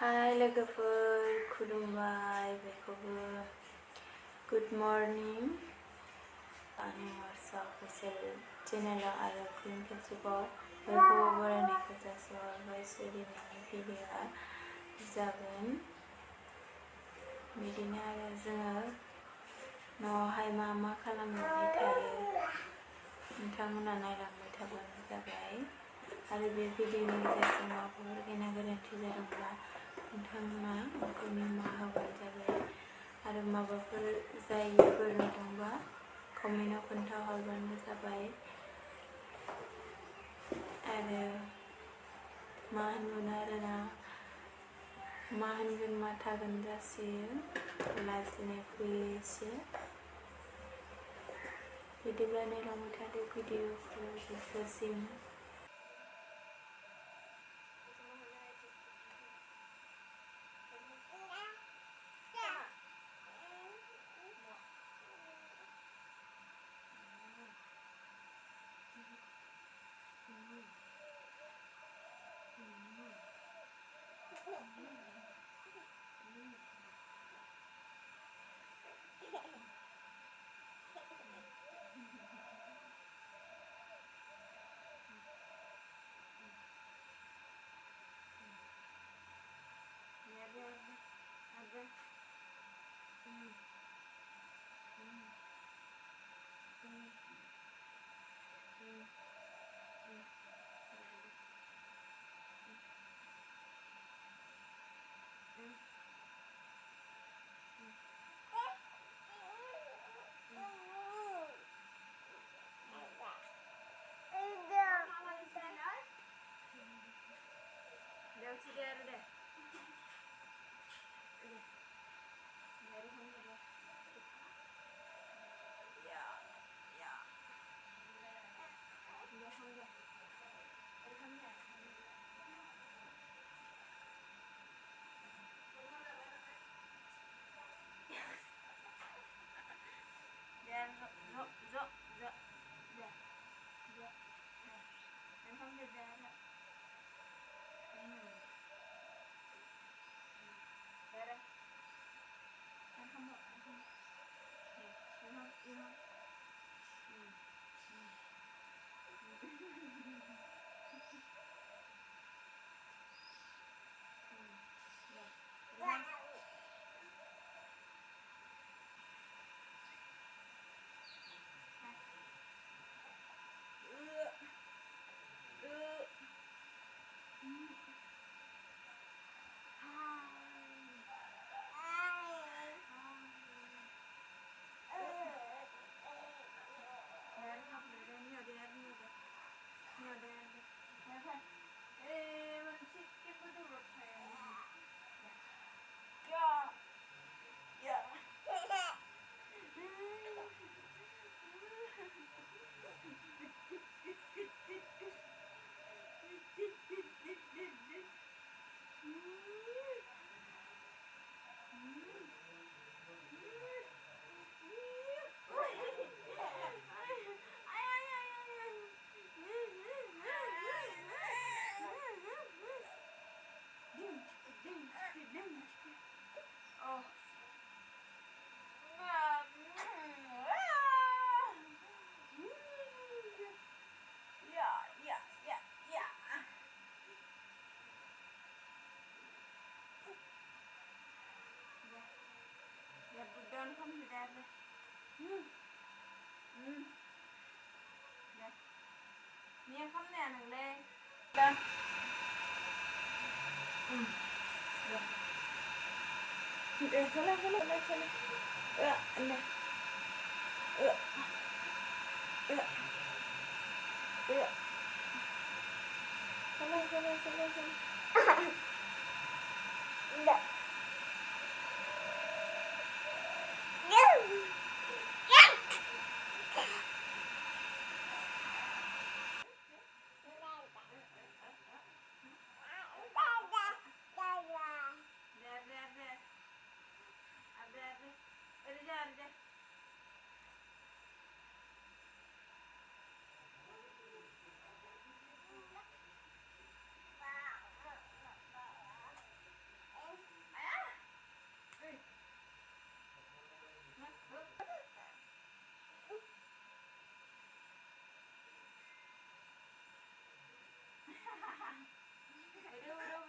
Hai logoफोर खुलुमबाय बयखौबो good morning आंनि वार्सा अफिसियेल चेनेलाव आरो फिन खेबसेबाव बयखौबो बरायनायखौ जासिहरबाय। दिनैनि भिडिअ'आ जागोन बिदिनो आरो जोङो न'आवहाय मा खालामनानै थायो नोंथांमोना नायलांबाय थाबानो जाबाय। आरो बे भिडिअ'नि गेजेरजों माबाफोर गेना गोरोन्थि जादोंब्ला नोंथांमोना आंखौ निमाहा होबानो जाबाय। आरो माबाफोर जायिफोर नुदोंबा कमेन्टआव खोन्थाहरबानो जाबाय। आरो मा होनगोन आरोना मा होनगोन मा थागोन जासियो लाजिनाय फैयो एसे। बिदिब्ला नायलांबाय थादो भिडिअ'खौ जोबजासिम।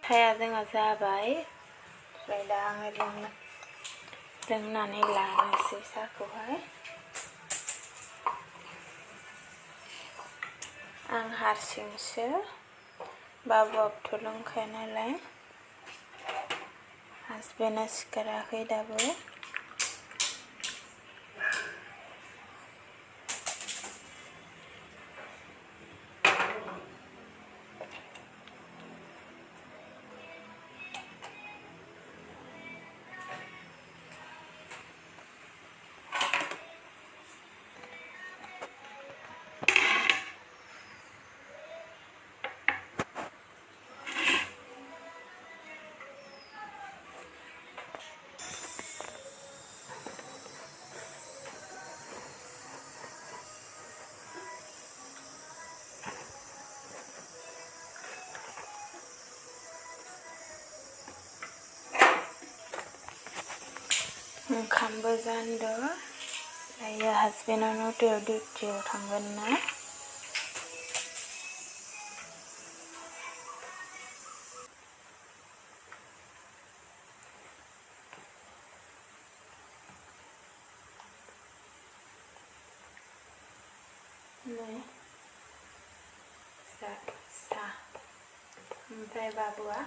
साया जोंहा जाबाय ओमफ्राय दा आङो लोंनानै लानोसै साहाखौहाय। आं हारसिंसो, बाबुआबोथ' लोंखाया नालाय। हासबेन्डआ सिखाराखै दाबो। ओंखामबो जानदो। दायो हासबेन्डआ 9टायाव डिउटियाव थांगोन ना। नै सा ओमफ्राय बाबुआ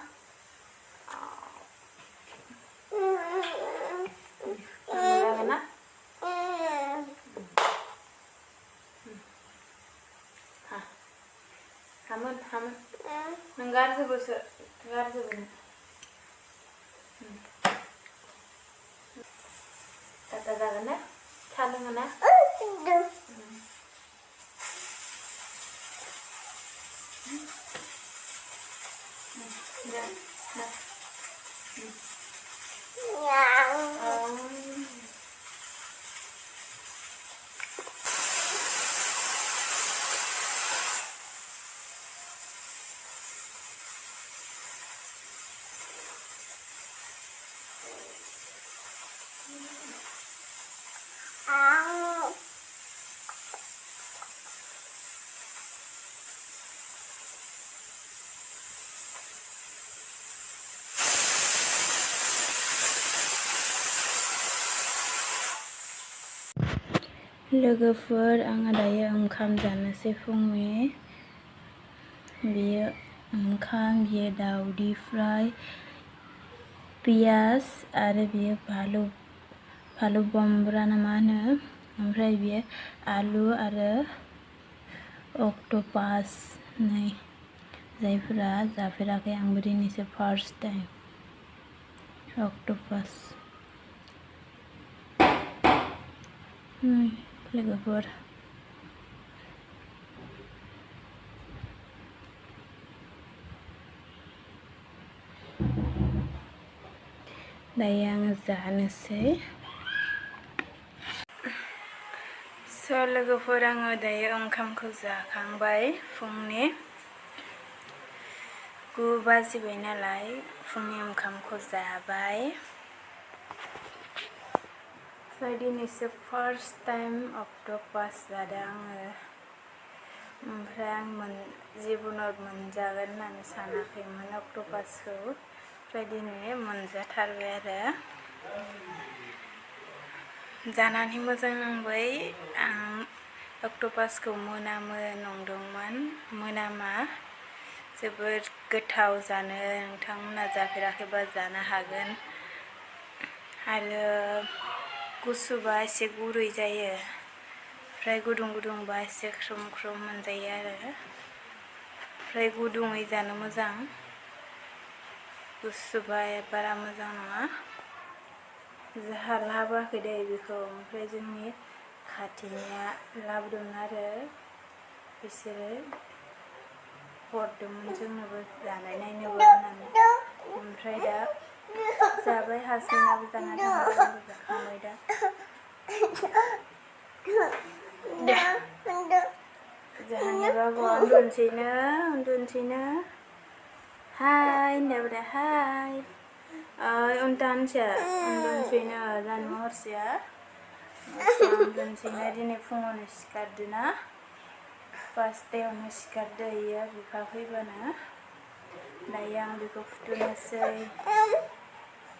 जागोन ना? हामोन नों गारजोबोसो गारजोबो नों। दादा जागोन ना? सा लोङो ना? लोगोफोर, आङो दायो ओंखाम जानोसै फुंनि। बेयो ओंखाम, बेयो दावदै फ्राय, पियाज आरो बेयो फालु बम्ब्रा ना मा होनो, ओमफ्राय बेयो आलु आरो अक्ट'पास। नै जायफोरा जाफेराखै, आंबो दिनैसो फार्स्ट टाइम अक्ट'पास। लोगोफोर, दायो आङो जानोसै। लोगोफोर, आङो दायो ओंखामखौ जाखांबाय फुंनि। 9 बाजिबाय नालाय फुंनि ओंखामखौ जाबाय। ओमफ्राय दिनैसो फार्स्ट टाइम अक्ट'पास जादों आङो। ओमफ्राय आं जिबनाव मोनजागोन होननानै सानाखैमोन अक्ट'पासखौ। ओमफ्राय दिनै मोनजाथारबाय आरो। जानानै मोजां नांबाय। आं अक्ट'पासखौ मोनामो नंदोंमोन, मोनामा। जोबोद गोथाव जानो। नोंथांमोना जाफेराखैबा जानो हागोन। आरो गुसुबा एसे गुरै जायो, ओमफ्राय गुदुं गुदुंबा एसे ख्रुम ख्रुम मोनजायो आरो। ओमफ्राय गुदुङै जानो मोजां, गुसुबा बारा मोजां नङा। जोंहा लाबोआखै दे बेखौ, ओमफ्राय जोंनि खाथिनिया लाबोदोंमोन आरो बिसोरो हरदोंमोन जोंनोबो जानाय नायनोबो होननानै। ओमफ्राय दा जाबाय, हासबेन्डआबो जाना थांबाय, आंबो जाखांबाय दा। जोंहानि बाबुआ उन्दुनोसैनो। हाय होनदों हाय। उन्दुनोसैनो जानु हरसेया उन्दुनोसैनो। दिनै फुङावनो सिखारदोना, 5टायावनो सिखारदो इयो बिफा फैबानो। दायो आं बेखौ फुथुनोसै।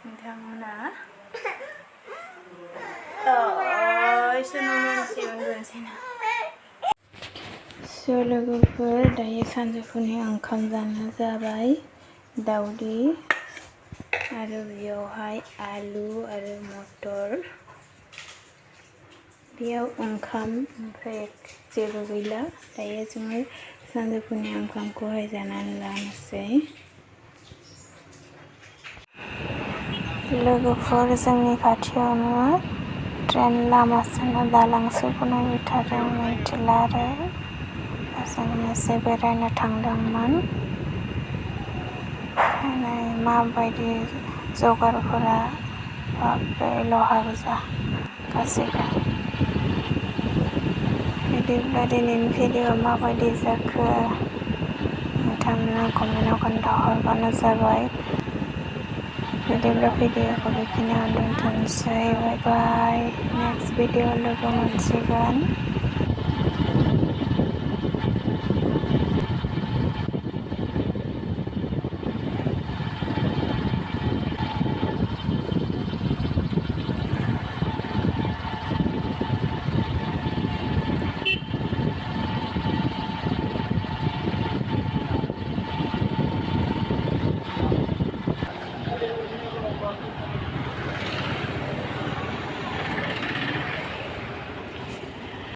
नोंथांमोना लोगोफोर दायो सानजौफुनि ओंखाम जानो जाबाय। दावदै आरो बेयावहाय आलु आरो मटर, बेयाव ओंखाम ओमफ्राय जेबो गैला। दायो जोङो सानजौफुनि ओंखामखौहाय जानानै लानोसै। लोगोफोर जोंनि खाथियावनो ट्रेन लामासिम दालांसो बनायबाय थादों मिन्थिला आरो जों एसे बेरायनो थांदोंमोन। माबायदि जगारफोरा बे लहा गोजा गासैबो। बिदिब्ला दिनैनि भिडिअ माबायदि जाखो नोंथांनो कमेन्टआव खोन्थाहरबानो जाबाय। बिदिब्ला भिडिअखौ बेखिनियावनो दोनथ'नोसै। बाय बाय। नेक्स्ट भिडिअ लोगो मोनसिगोन।